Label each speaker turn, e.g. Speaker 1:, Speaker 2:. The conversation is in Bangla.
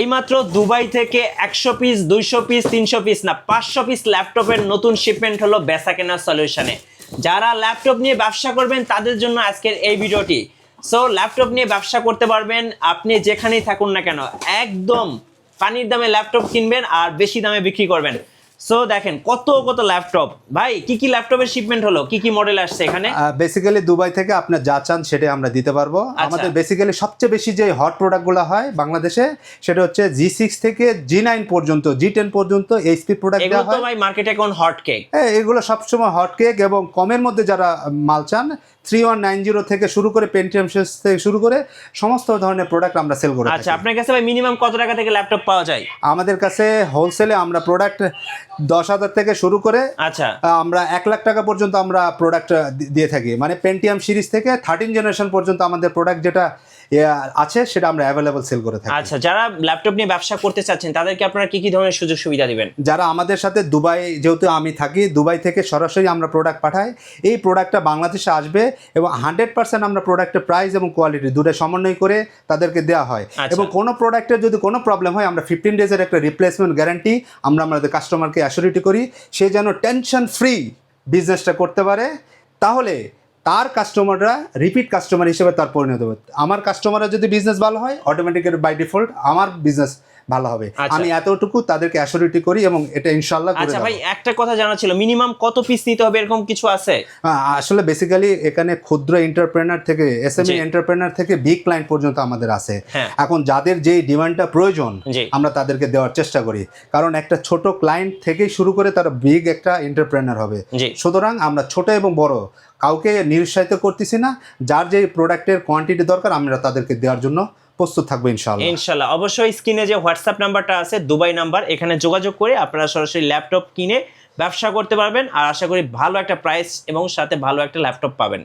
Speaker 1: এইমাত্র দুবাই থেকে 100 পিস 200 পিস 300 পিস না 500 পিস ল্যাপটপের নতুন শিপমেন্ট হলো বেচাকেনা সলিউশনে। যারা ল্যাপটপ নিয়ে ব্যবসা করবেন তাদের জন্য আজকের এই ভিডিওটি। সো ল্যাপটপ নিয়ে ব্যবসা করতে পারবেন আপনি যেখানেই থাকুন না কেন, একদম পানির দামে ল্যাপটপ কিনবেন আর বেশি দামে বিক্রি করবেন। সো দেখেন কত কত ল্যাপটপ, ভাই কি কি ল্যাপটপের শিপমেন্ট হলো, কি কি মডেল আসছে এখানে?
Speaker 2: বেসিক্যালি দুবাই থেকে আপনার যা চান সেটাই আমরা দিতে পারবো। আমাদের বেসিক্যালি সবচেয়ে বেশি যে হট প্রোডাক্টগুলো হয় বাংলাদেশে সেটা হচ্ছে G6 থেকে G9 পর্যন্ত, G10 পর্যন্ত এইচপি প্রোডাক্ট দেওয়া হয়।
Speaker 1: ভাই মার্কেটে এখন হট কেক।
Speaker 2: হ্যাঁ, এগুলো সবসময় হট কেক এবং কমের মধ্যে যারা মাল চান 3190 থেকে শুরু করে পেন্টিয়াম থেকে শুরু করে সমস্ত ধরনের প্রোডাক্ট আমরা সেল করে থাকি।
Speaker 1: আচ্ছা, আপনার কাছে ভাই মিনিমাম কত টাকা থেকে ল্যাপটপ পাওয়া যায়?
Speaker 2: আমাদের কাছে হোলসেলে আমরা প্রোডাক্ট 10,000 থেকে শুরু করে
Speaker 1: আচ্ছা
Speaker 2: আমরা 1 লাখ টাকা পর্যন্ত আমরা প্রোডাক্ট দিয়ে থাকি। মানে পেন্টিয়াম সিরিজ থেকে 13 জেনারেশন পর্যন্ত আমাদের প্রোডাক্ট যেটা আছে সেটা আমরা অ্যাভেলেবল সেল করে থাকি।
Speaker 1: আচ্ছা, যারা ল্যাপটপ নিয়ে ব্যবসা করতে চাচ্ছেন তাদেরকে আপনারা কি কি ধরনের সুযোগ সুবিধা দিবেন?
Speaker 2: যারা আমাদের সাথে দুবাই, যেহেতু আমি থাকি দুবাই থেকে সরাসরি আমরা প্রোডাক্ট পাঠাই, এই প্রোডাক্টটা বাংলাদেশে আসবে এবং 100% আমরা প্রোডাক্টের প্রাইস এবং কোয়ালিটি দুটো সমন্বয় করে তাদেরকে দেওয়া হয়। এবং কোনো প্রোডাক্টের যদি কোনো প্রবলেম হয় আমরা 15 ডেজের একটা রিপ্লেসমেন্ট গ্যারান্টি আমরা আমাদের কাস্টমারকে অ্যাসিওরিটি করি, সে যেন টেনশন ফ্রি বিজনেসটা করতে পারে। তাহলে তার কাস্টমাররা রিপিট কাস্টমার হিসেবে তার পরিণত হবে। আমার কাস্টমাররা যদি বিজনেস ভালো হয় অটোমেটিক্যালি বাই ডিফল্ট আমার বিজনেস ভালো হবে। আমি এতটুকু তাদেরকে অ্যাসিওরিটি করি এবং এটা ইনশাআল্লাহ করে দেব।
Speaker 1: আচ্ছা ভাই, একটা কথা জানা ছিল, মিনিমাম কত পিস নিতে হবে এরকম কিছু আছে?
Speaker 2: আসলে বেসিক্যালি এখানে ক্ষুদ্র এন্টারপ্রেনার থেকে এসএমই এন্টারপ্রেনার থেকে বিগ ক্লায়েন্ট পর্যন্ত আমাদের আছে। এখন যাদের যেই ডিমান্ডটা প্রয়োজন আমরা তাদেরকে দেওয়ার চেষ্টা করি, কারণ একটা ছোট ক্লায়েন্ট থেকেই শুরু করে তারা বিগ একটা এন্টারপ্রেনার হবে। সুতরাং আমরা ছোট এবং বড় কাউকে নিরুৎসাহিত করতেছি না। যার যে প্রোডাক্টের কোয়ান্টিটি দরকার আমরা তাদেরকে দেওয়ার জন্য প্রস্তুত থাকবো ইনশাআল্লাহ।
Speaker 1: ইনশাআল্লাহ অবশ্যই স্ক্রিনে যে হোয়াটসঅ্যাপ নাম্বারটা আছে দুবাই নাম্বার, এখানে যোগাযোগ করে আপনারা সরাসরি ল্যাপটপ কিনে ব্যবসা করতে পারবেন আর আশা করি ভালো একটা প্রাইস এবং সাথে ভালো একটা ল্যাপটপ পাবেন।